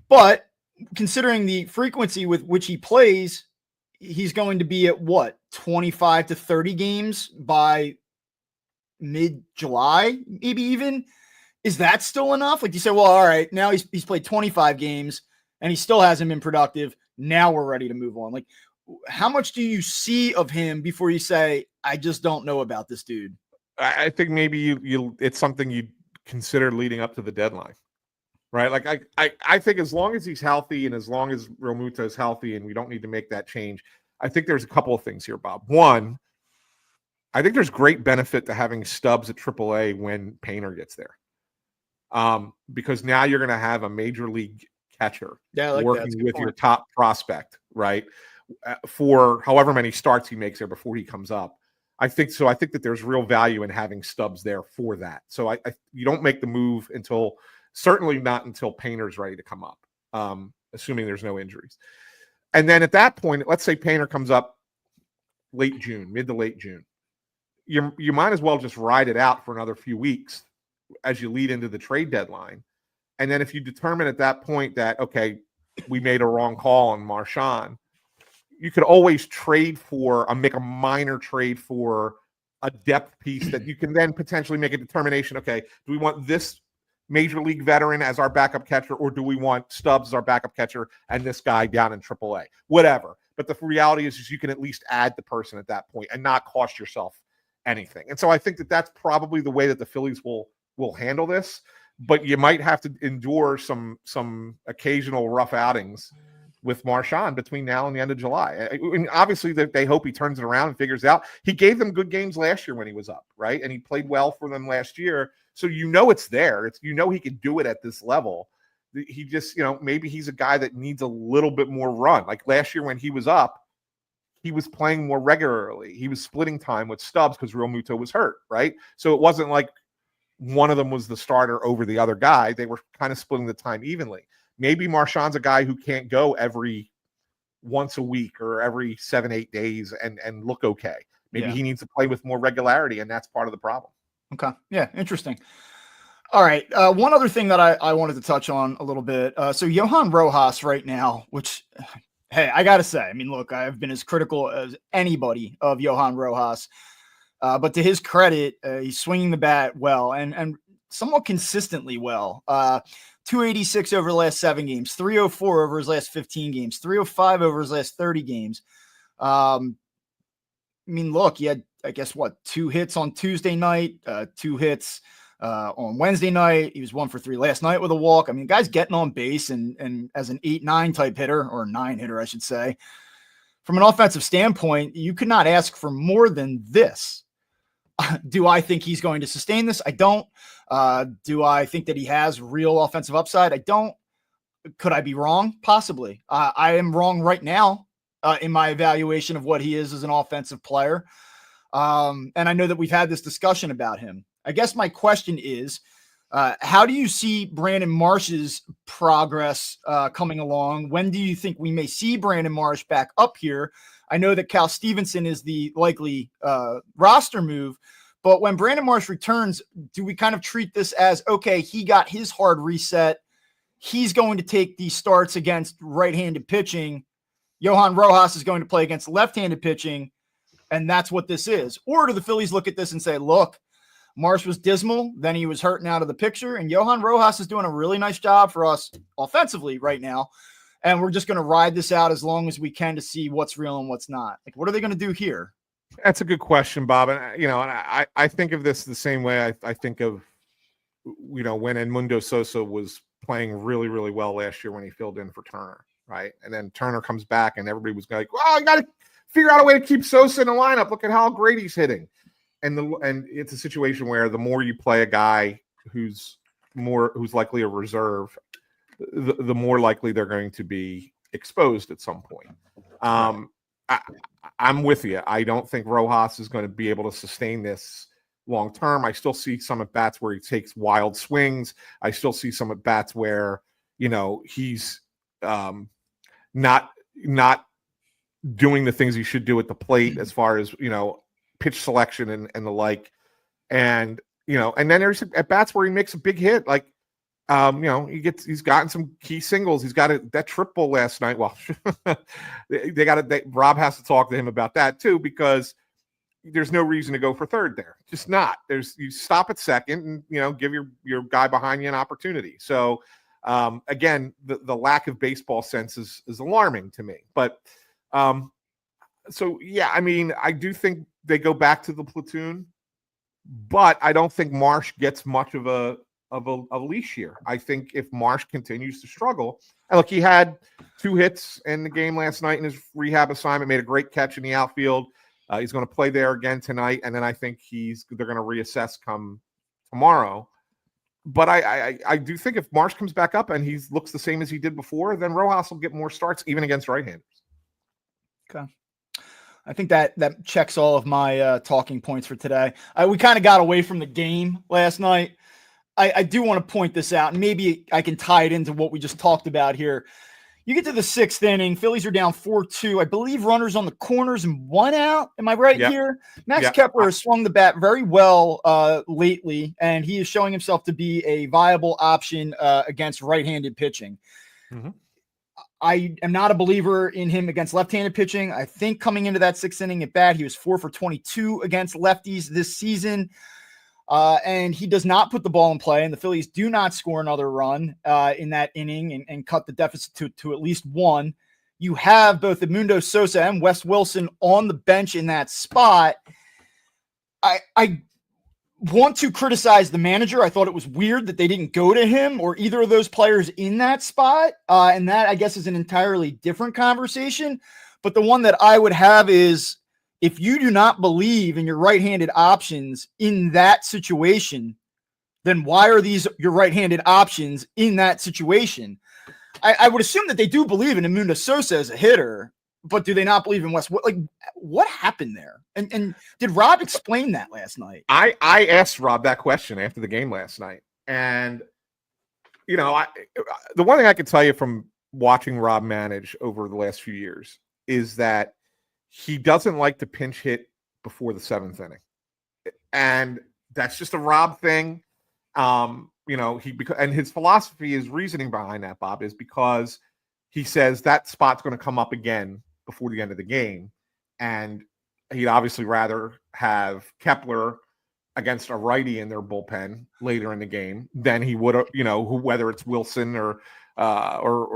But considering the frequency with which he plays, he's going to be at what, 25 to 30 games by mid-July, maybe even. Is that still enough? Like, you say, well, all right, now he's played 25 games and he still hasn't been productive. Now we're ready to move on. Like, how much do you see of him before you say, I just don't know about this dude?
I think maybe you it's something you consider leading up to the deadline, right? Like I think as long as he's healthy and as long as Realmuto is healthy and we don't need to make that change, I think there's a couple of things here, Bob. One, I think there's great benefit to having Stubbs at AAA when Painter gets there. Because now you're going to have a major league catcher working with your top prospect, right? For however many starts he makes there before he comes up. I think that there's real value in having Stubbs there for that. So you don't make the move certainly not until Painter's ready to come up, assuming there's no injuries. And then at that point, let's say Painter comes up mid to late June. You might as well just ride it out for another few weeks as you lead into the trade deadline. And then if you determine at that point that, okay, we made a wrong call on Marchand, you could always make a minor trade for a depth piece that you can then potentially make a determination. Okay, do we want this major league veteran as our backup catcher, or do we want Stubbs as our backup catcher and this guy down in AAA? Whatever. But the reality is you can at least add the person at that point and not cost yourself anything. And so I think that that's probably the way that the Phillies will handle this, but you might have to endure some occasional rough outings with Marchand between now and the end of July. And obviously they hope he turns it around and figures it out. He gave them good games last year when he was up, right? And he played well for them last year. So it's there. He can do it at this level. He just, maybe he's a guy that needs a little bit more run. Like last year when he was up, he was playing more regularly. He was splitting time with Stubbs because Realmuto was hurt, right? So it wasn't like one of them was the starter over the other guy. They were kind of splitting the time evenly. Maybe Marchand's a guy who can't go every once a week or every 7-8 days and look okay. Maybe he needs to play with more regularity, and that's part of the problem.
Okay. Yeah, interesting. All right. One other thing that I wanted to touch on a little bit. So Johan Rojas right now, which, hey, I got to say, I mean, look, I've been as critical as anybody of Johan Rojas. But to his credit, he's swinging the bat well and somewhat consistently well. 286 over the last 7 games, 304 over his last 15 games, 305 over his last 30 games. I mean, look, he had, I guess, 2 hits on Tuesday night, 2 hits on Wednesday night. He was 1 for 3 last night with a walk. I mean, the guy's getting on base and as an 8-9 type hitter, or 9 hitter, I should say. From an offensive standpoint, you could not ask for more than this. Do I think he's going to sustain this? I don't. Do I think that he has real offensive upside? I don't. Could I be wrong? Possibly. I am wrong right now in my evaluation of what he is as an offensive player. And I know that we've had this discussion about him. I guess my question is, how do you see Brandon Marsh's progress coming along? When do you think we may see Brandon Marsh back up here? I know that Cal Stevenson is the likely roster move, but when Brandon Marsh returns, do we kind of treat this as, okay, he got his hard reset. He's going to take these starts against right-handed pitching. Johan Rojas is going to play against left-handed pitching. And that's what this is. Or do the Phillies look at this and say, look, Marsh was dismal, then he was hurting out of the picture, and Johan Rojas is doing a really nice job for us offensively right now, and we're just going to ride this out as long as we can to see what's real and what's not. Like, what are they going to do here?
That's a good question, Bob. And I think of this the same way I think of, when Edmundo Sosa was playing really, really well last year when he filled in for Turner, right? And then Turner comes back, and everybody was like, "Well, you got to figure out a way to keep Sosa in the lineup. Look at how great he's hitting." And it's a situation where the more you play a guy who's likely a reserve, the more likely they're going to be exposed at some point. I'm with you. I don't think Rojas is going to be able to sustain this long term. I still see some at bats where he takes wild swings. I still see some at bats where he's not doing the things he should do at the plate as far as pitch selection and the like. And and then there's at bats where he makes a big hit, like he's gotten some key singles. He's got that triple last night. Well, Rob has to talk to him about that too, because there's no reason to go for third there. Just not. You stop at second and give your guy behind you an opportunity. So again, the lack of baseball sense is alarming to me. But so yeah, I mean, I do think they go back to the platoon, but I don't think Marsh gets much of a leash here. I think if Marsh continues to struggle, and look, he had 2 hits in the game last night in his rehab assignment, made a great catch in the outfield. He's going to play there again tonight, and then I think they're going to reassess come tomorrow. But I do think if Marsh comes back up and he looks the same as he did before, then Rojas will get more starts even against right-handers.
Okay. I think that checks all of my talking points for today. We kind of got away from the game last night. I do want to point this out, and maybe I can tie it into what we just talked about here. You get to the 6th inning, Phillies are down 4-2. I believe runners on the corners and 1 out. Am I right here? Max Kepler has swung the bat very well lately, and he is showing himself to be a viable option against right-handed pitching. Mm-hmm. I am not a believer in him against left-handed pitching. I think coming into that 6th inning at bat, he was 4 for 22 against lefties this season. And he does not put the ball in play, and the Phillies do not score another run in that inning and cut the deficit to at least 1. You have both Edmundo Sosa and Wes Wilson on the bench in that spot. I want to criticize the manager. I thought it was weird that they didn't go to him or either of those players in that spot. And that, I guess, is an entirely different conversation. But the one that I would have is, if you do not believe in your right-handed options in that situation, then why are these your right-handed options in that situation? I would assume that they do believe in Edmundo Sosa as a hitter, but do they not believe in Wes? Like, what happened there? And did Rob explain that last night?
I asked Rob that question after the game last night. And, the one thing I can tell you from watching Rob manage over the last few years is that he doesn't like to pinch hit before the 7th inning. And that's just a Rob thing. And his philosophy, his reasoning behind that, Bob, is because he says that spot's going to come up again before the end of the game. And he'd obviously rather have Kepler against a righty in their bullpen later in the game than he would, whether it's Wilson or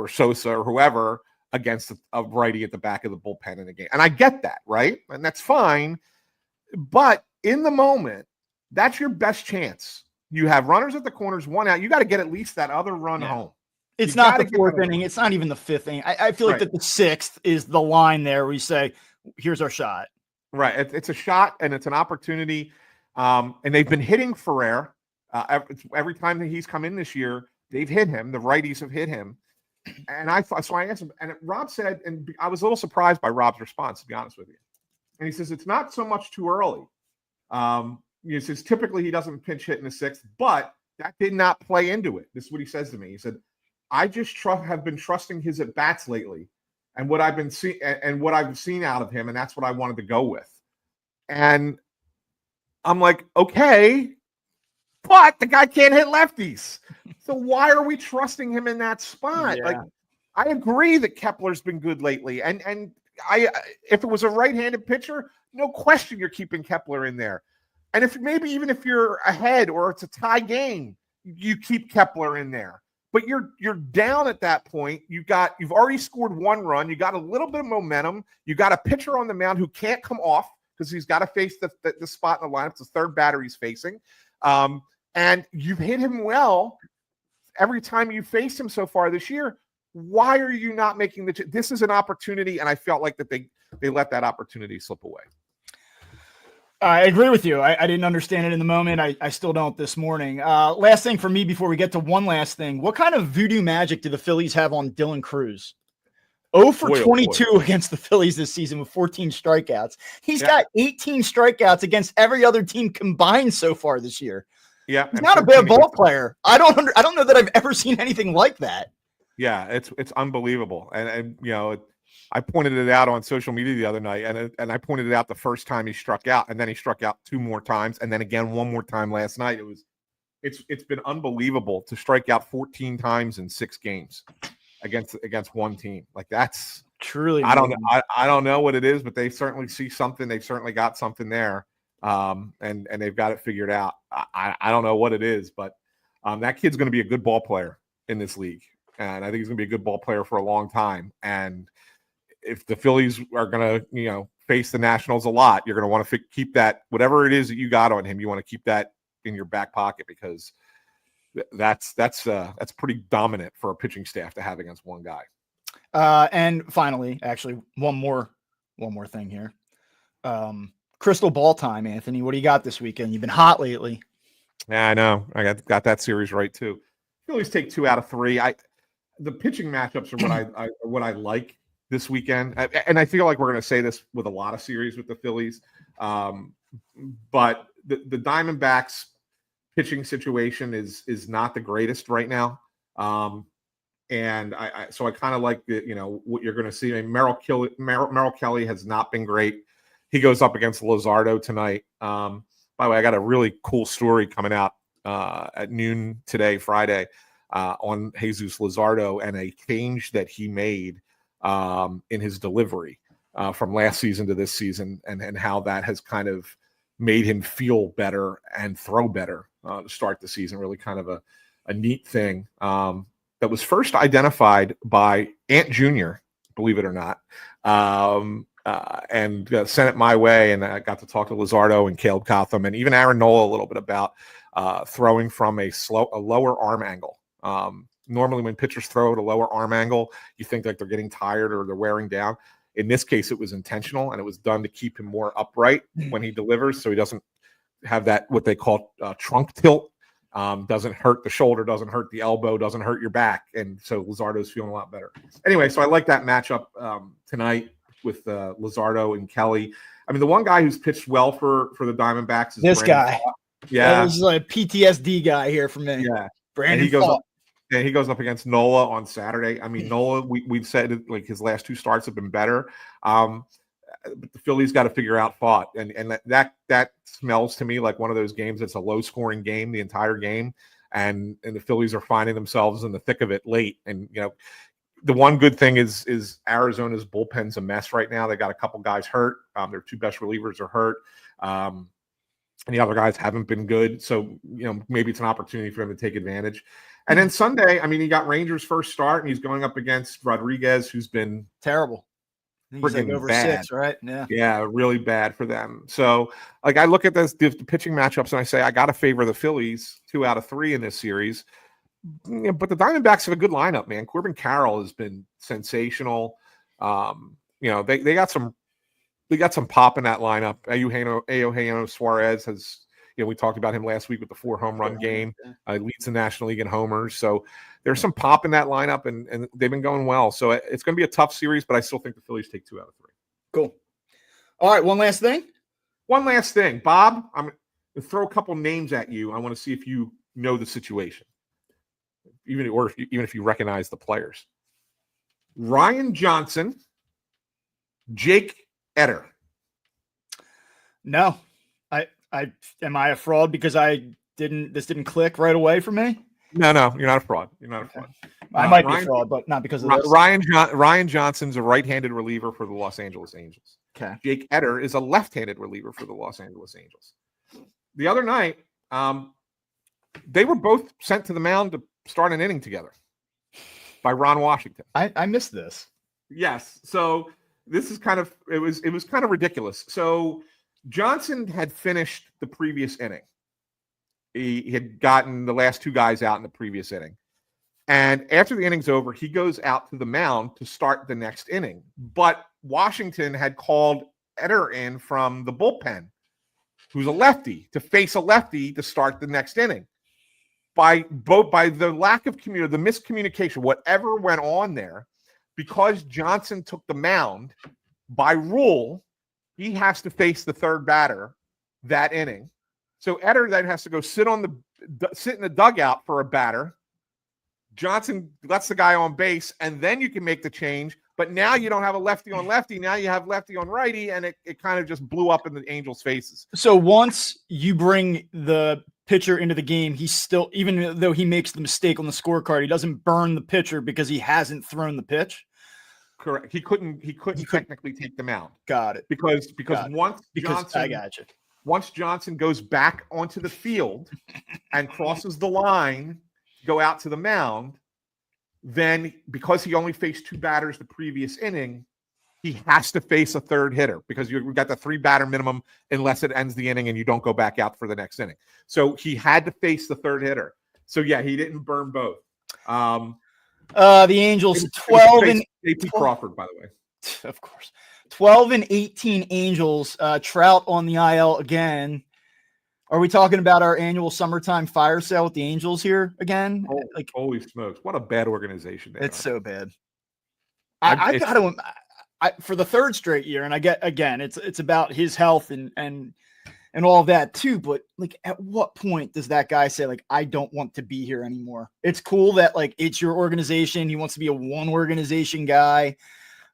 Sosa or whoever, against a righty at the back of the bullpen in the game. And I get that, right? And that's fine. But in the moment, that's your best chance. You have runners at the corners, 1 out. You got to get at least that other run home.
It's not the 4th inning. It's not even the 5th inning. I feel like that the 6th is the line there where you say, here's our shot.
Right. It's a shot and it's an opportunity. And they've been hitting Ferrer. Every time that he's come in this year, they've hit him. The righties have hit him. And I asked him, and Rob said, and I was a little surprised by Rob's response, to be honest with you. And he says, it's not so much too early. He says, typically he doesn't pinch hit in the 6th, but that did not play into it. This is what he says to me. He said, I just have been trusting his at-bats lately and what I've been seeing and what I've seen out of him. And that's what I wanted to go with. And I'm like, okay, but the guy can't hit lefties. So why are we trusting him in that spot?
Yeah.
Like, I agree that Kepler's been good lately. And if it was a right-handed pitcher, no question you're keeping Kepler in there. And if maybe even if you're ahead or it's a tie game, you keep Kepler in there. But you're down at that point. You've already scored 1 run. You got a little bit of momentum. You got a pitcher on the mound who can't come off because he's got to face the spot in the lineup. It's the third batter he's facing. And you've hit him well every time you faced him so far this year. Why are you not making this is an opportunity? And I felt like that they let that opportunity slip away.
I agree with you. I didn't understand it in the moment. I still don't this morning. Last thing for me before we get to one last thing. What kind of voodoo magic do the Phillies have on Dylan Cruz? 0 for 22 against the Phillies this season with 14 strikeouts. He's got 18 strikeouts against every other team combined so far this year.
Yeah.
He's not a bad ball player. I don't know that I've ever seen anything like that.
Yeah, it's unbelievable. And I pointed it out on social media the other night, and I pointed it out the first time he struck out, and then he struck out 2 more times, and then again 1 more time last night. It's been unbelievable to strike out 14 times in 6 games against one team. Like, that's
truly.
I don't know what it is, but they certainly see something. They've certainly got something there, and they've got it figured out. I don't know what it is, but that kid's going to be a good ball player in this league, and I think he's going to be a good ball player for a long time. And if the Phillies are going to, face the Nationals a lot, you're going to want to keep that, whatever it is that you got on him, you want to keep that in your back pocket, because that's pretty dominant for a pitching staff to have against one guy.
And finally, actually, one more thing here. Crystal ball time, Anthony. What do you got this weekend? You've been hot lately.
Yeah, I know. I got that series right too. Phillies take 2 out of 3. The pitching matchups are what I like this weekend, and I feel like we're going to say this with a lot of series with the Phillies, but the Diamondbacks pitching situation is not the greatest right now, and so I kind of like what you're going to see. I mean, Merrill Kelly has not been great. He goes up against Luzardo tonight. By the way, I got a really cool story coming out at noon today, Friday, on Jesus Luzardo and a change that he made in his delivery from last season to this season, and how that has kind of made him feel better and throw better to start the season. Really kind of a neat thing that was first identified by Ant Jr., believe it or not, and sent it my way. And I got to talk to Luzardo and Caleb Cotham and even Aaron Nola a little bit about throwing from a lower arm angle. Normally when pitchers throw at a lower arm angle, you think like they're getting tired or they're wearing down. In this case, it was intentional, and it was done to keep him more upright when he delivers, so he doesn't have that, what they call trunk tilt. Doesn't hurt the shoulder, doesn't hurt the elbow, doesn't hurt your back. And so Luzardo's feeling a lot better. Anyway, so I like that matchup tonight with Luzardo and Kelly. I mean, the one guy who's pitched well for the Diamondbacks is
this
Brandon
guy.
Pfaadt. Yeah.
This is like a PTSD guy here for me.
Yeah.
Brandon
And he goes up against Nola on Saturday. I mean, Nola, we've said like his last 2 starts have been better. But the Phillies got to figure out Pfaadt, and that smells to me like one of those games that's a low scoring game the entire game, and the Phillies are finding themselves in the thick of it late. And the one good thing is Arizona's bullpen's a mess right now. They got a couple guys hurt. Their 2 best relievers are hurt. And the other guys haven't been good. So, maybe it's an opportunity for him to take advantage. And then Sunday, I mean, he got Rangers' first start, and he's going up against Rodriguez, who's been
terrible. He's like over
bad.
6, right?
Yeah, really bad for them. So, like, I look at the pitching matchups, and I say, I got to favor the Phillies 2 out of 3 in this series. Yeah, but the Diamondbacks have a good lineup, man. Corbin Carroll has been sensational. They got some pop in that lineup. Eugenio Suarez has, we talked about him last week with the 4 home run game. Leads the National League in homers. So there's some pop in that lineup, and they've been going well. So it's going to be a tough series, but I still think the Phillies take 2 out of 3.
Cool. All right, one last thing.
Bob, I'm going to throw a couple names at you. I want to see if you know the situation, even if you recognize the players. Ryan Johnson, Jake Eder.
No. Am I a fraud because this didn't click right away for me?
No, you're not a fraud.
I might be fraud, but not because of this.
Ryan Johnson's a right-handed reliever for the Los Angeles Angels.
Okay.
Jake Eder is a left-handed reliever for the Los Angeles Angels. The other night, they were both sent to the mound to start an inning together by Ron Washington.
I missed this.
Yes. So this is kind of it was kind of ridiculous. So Johnson had finished the previous inning. He had gotten the last two guys out in the previous inning. And after the inning's over, he goes out to the mound to start the next inning. But Washington had called Eder in from the bullpen, who's a lefty, to face a lefty to start the next inning. By the lack of the miscommunication, whatever went on there, because Johnson took the mound, by rule, he has to face the third batter that inning. So Eder then has to go sit in the dugout for a batter. Johnson lets the guy on base, and then you can make the change. But now you don't have a lefty on lefty. Now you have lefty on righty, and it kind of just blew up in the Angels' faces.
So once you bring the pitcher into the game, he's still, even though he makes the mistake on the scorecard, he doesn't burn the pitcher because he hasn't thrown the pitch.
Correct. He couldn't technically take them out.
Got it.
Because
I got you.
Once Johnson goes back onto the field and crosses the line, go out to the mound, then because he only faced two batters the previous inning, he has to face a third hitter because you've got the 3-batter minimum unless it ends the inning and you don't go back out for the next inning. So he had to face the third hitter. So yeah, he didn't burn both.
The Angels 12 and
AP Crawford, by the way.
Of course. 12 and 18 Angels. Trout on the IL again. Are we talking about our annual summertime fire sale with the Angels here again?
Holy smokes. What a bad organization.
It's so bad. I got to, for the third straight year, and I get, again, it's about his health and all of that too. But like, at what point does that guy say, like, I don't want to be here anymore? It's cool that like it's your organization. He wants to be a one organization guy.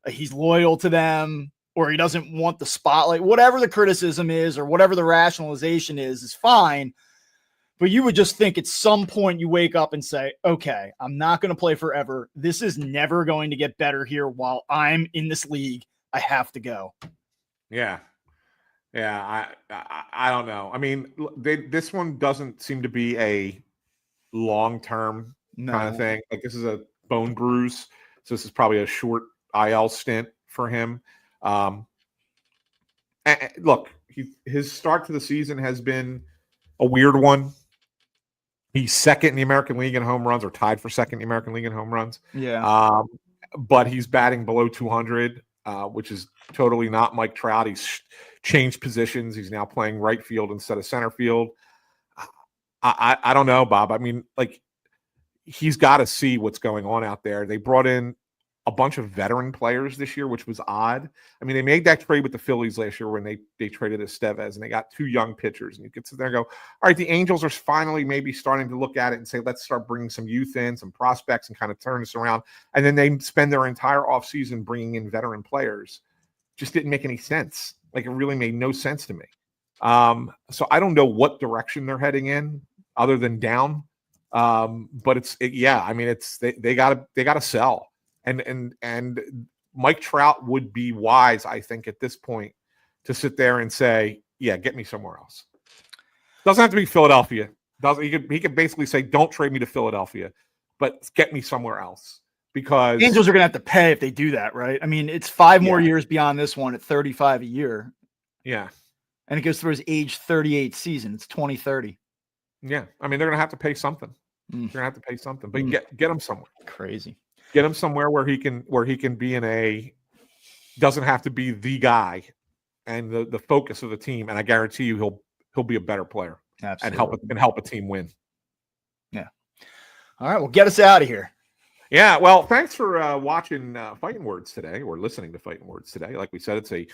He's loyal to them, or he doesn't want the spotlight. Whatever the criticism is, or whatever the rationalization is fine. But you would just think at some point you wake up and say, okay, I'm not going to play forever. This is never going to get better here while I'm in this league. I have to go.
Yeah. Yeah. I don't know. I mean, this one doesn't seem to be a long-term kind of thing. Like, this is a bone bruise. So this is probably a short IL stint for him. And look, his start to the season has been a weird one. He's second in the American League in home runs, or tied for second in the American League in home runs.
Yeah.
But he's batting below 200, which is totally not Mike Trout. He's changed positions. He's now playing right field instead of center field. I don't know, Bob. I mean, like, he's got to see what's going on out there. They brought in a bunch of veteran players this year, which was odd. I mean, they made that trade with the Phillies last year when they traded Estevez, and they got two young pitchers. And you could sit there and go, all right, the Angels are finally maybe starting to look at it and say, let's start bringing some youth in, some prospects, and kind of turn this around. And then they spend their entire offseason bringing in veteran players. Just didn't make any sense. Like, it really made no sense to me. So I don't know what direction they're heading in other than down. But I mean, they gotta sell. And Mike Trout would be wise, I think, at this point, to sit there and say, yeah, get me somewhere else. Doesn't have to be Philadelphia. He could basically say, don't trade me to Philadelphia, but get me somewhere else. Because
Angels are going to have to pay if they do that, right? I mean, it's 5 more years beyond this one at 35 a year.
Yeah.
And it goes through his age 38 season. It's 2030.
Yeah. I mean, they're going to have to pay something. They're going to have to pay something. But get him somewhere.
Crazy.
Get him somewhere where he can be doesn't have to be the guy and the focus of the team. And I guarantee you he'll be a better player.
Absolutely.
and help a team win.
Yeah. All right. Well, get us out of here.
Yeah, well, thanks for watching Phightin Words today, or listening to Phightin Words today. Like we said, it's a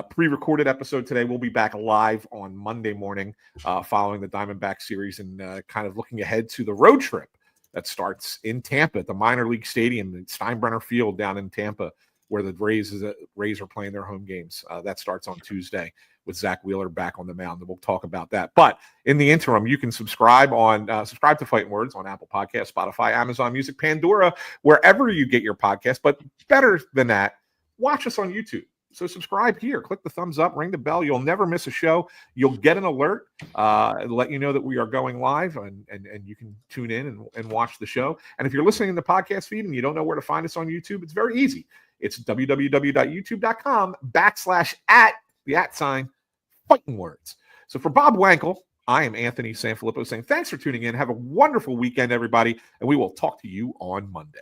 pre-recorded episode today. We'll be back live on Monday morning following the Diamondback series, and kind of looking ahead to the road trip that starts in Tampa at the minor league stadium, at Steinbrenner Field down in Tampa, where the Rays are playing their home games. That starts on Tuesday. with Zach Wheeler back on the mound, and we'll talk about that. But in the interim, you can subscribe to Phightin Words on Apple Podcasts, Spotify, Amazon Music, Pandora, wherever you get your podcast. But better than that, watch us on YouTube. So subscribe here, click the thumbs up, ring the bell. You'll never miss a show. You'll get an alert and let you know that we are going live, and you can tune in and watch the show. And if you're listening in the podcast feed and you don't know where to find us on YouTube, it's very easy. It's www.youtube.com/@Phightin Words. So for Bob Wankel, I am Anthony SanFilippo saying thanks for tuning in. Have a wonderful weekend, everybody, and we will talk to you on Monday.